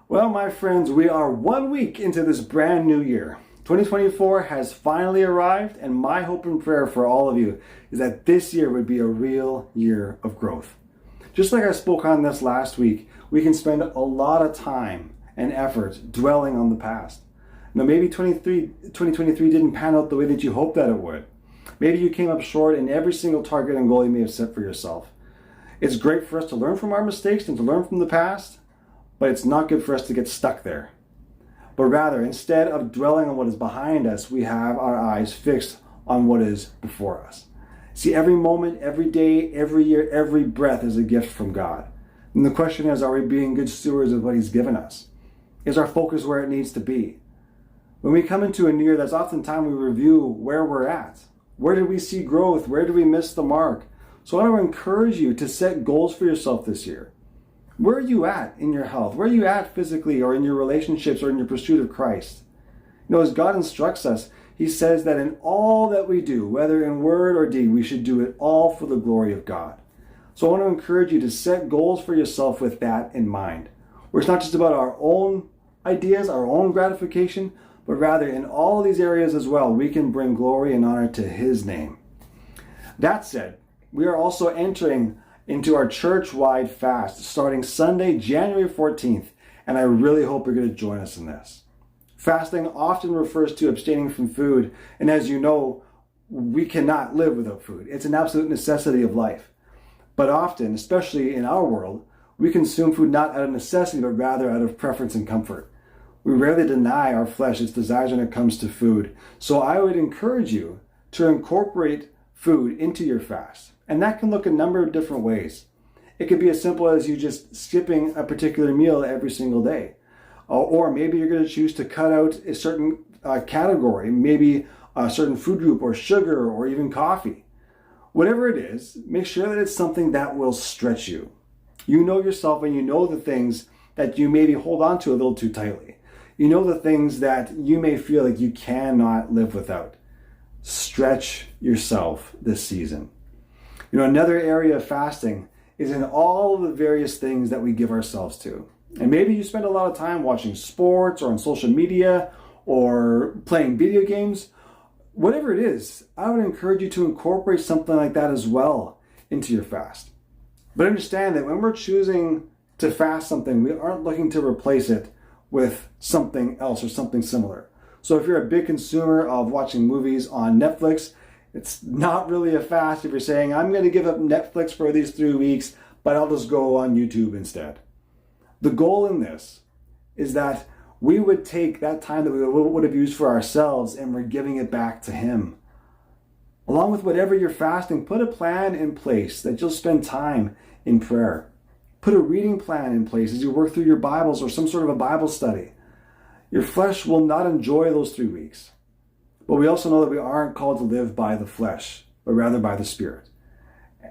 Well, my friends, we are 1 week into this brand new year. 2024 has finally arrived, and my hope and prayer for all of you is that this year would be a real year of growth. Just like I spoke on this last week, we can spend a lot of time and effort dwelling on the past. Now, maybe 2023 didn't pan out the way that you hoped that it would. Maybe you came up short in every single target and goal you may have set for yourself. It's great for us to learn from our mistakes and to learn from the past, but it's not good for us to get stuck there. But rather, instead of dwelling on what is behind us, we have our eyes fixed on what is before us. See, every moment, every day, every year, every breath is a gift from God. And the question is, are we being good stewards of what He's given us? Is our focus where it needs to be? When we come into a new year, that's oftentimes we review where we're at. Where did we see growth? Where did we miss the mark? So I want to encourage you to set goals for yourself this year. Where are you at in your health? Where are you at physically or in your relationships or in your pursuit of Christ? You know, as God instructs us, He says that in all that we do, whether in word or deed, we should do it all for the glory of God. So I want to encourage you to set goals for yourself with that in mind, where it's not just about our own ideas, our own gratification, but rather in all of these areas as well, we can bring glory and honor to His name. That said, we are also entering into our church-wide fast starting Sunday, January 14th, and I really hope you're going to join us in this. Fasting often refers to abstaining from food, and as you know, we cannot live without food. It's an absolute necessity of life. But often, especially in our world, we consume food not out of necessity, but rather out of preference and comfort. We rarely deny our flesh its desires when it comes to food. So I would encourage you to incorporate food into your fast. And that can look a number of different ways. It could be as simple as you just skipping a particular meal every single day. Or maybe you're going to choose to cut out a certain category, maybe a certain food group or sugar or even coffee. Whatever it is, make sure that it's something that will stretch you. You know yourself and you know the things that you maybe hold on to a little too tightly. You know the things that you may feel like you cannot live without. Stretch yourself this season. You know, another area of fasting is in all of the various things that we give ourselves to. And maybe you spend a lot of time watching sports or on social media or playing video games. Whatever it is, I would encourage you to incorporate something like that as well into your fast. But understand that when we're choosing to fast something, we aren't looking to replace it with something else or something similar. So if you're a big consumer of watching movies on Netflix, it's not really a fast if you're saying, I'm going to give up Netflix for these 3 weeks, but I'll just go on YouTube instead. The goal in this is that we would take that time that we would have used for ourselves and we're giving it back to Him. Along with whatever you're fasting, put a plan in place that you'll spend time in prayer. Put a reading plan in place as you work through your Bibles or some sort of a Bible study. Your flesh will not enjoy those 3 weeks. But we also know that we aren't called to live by the flesh, but rather by the Spirit.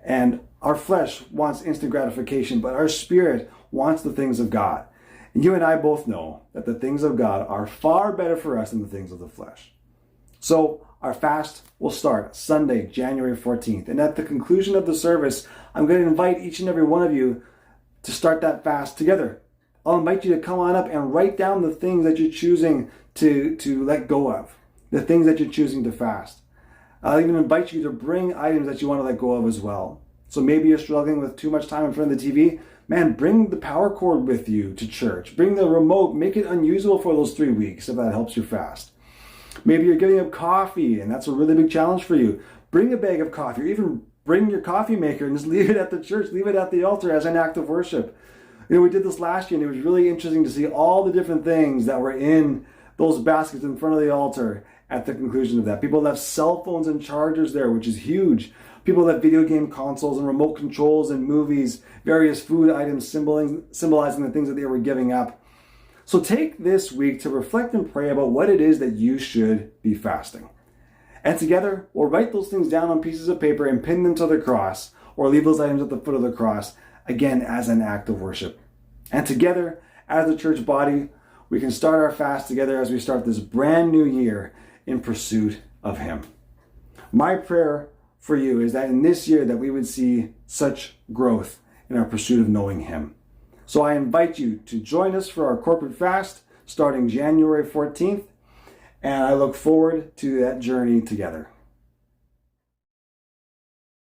And our flesh wants instant gratification, but our spirit wants the things of God. And you and I both know that the things of God are far better for us than the things of the flesh. So our fast will start Sunday, January 14th. And at the conclusion of the service, I'm going to invite each and every one of you to start that fast together. I'll invite you to come on up and write down the things that you're choosing to let go of, the things that you're choosing to fast. I'll even invite you to bring items that you want to let go of as well. So maybe you're struggling with too much time in front of the TV. Man, bring the power cord with you to church. Bring the remote. Make it unusable for those 3 weeks if that helps you fast. Maybe you're giving up coffee and that's a really big challenge for you. Bring a bag of coffee or even bring your coffee maker and just leave it at the church. Leave it at the altar as an act of worship. You know, we did this last year and it was really interesting to see all the different things that were in those baskets in front of the altar at the conclusion of that. People left cell phones and chargers there, which is huge. People left video game consoles and remote controls and movies, various food items symbolizing the things that they were giving up. So take this week to reflect and pray about what it is that you should be fasting. And together, we'll write those things down on pieces of paper and pin them to the cross, or leave those items at the foot of the cross, again, as an act of worship. And together, as a church body, we can start our fast together as we start this brand new year in pursuit of Him. My prayer for you is that in this year that we would see such growth in our pursuit of knowing Him. So I invite you to join us for our corporate fast starting January 14th, and I look forward to that journey together.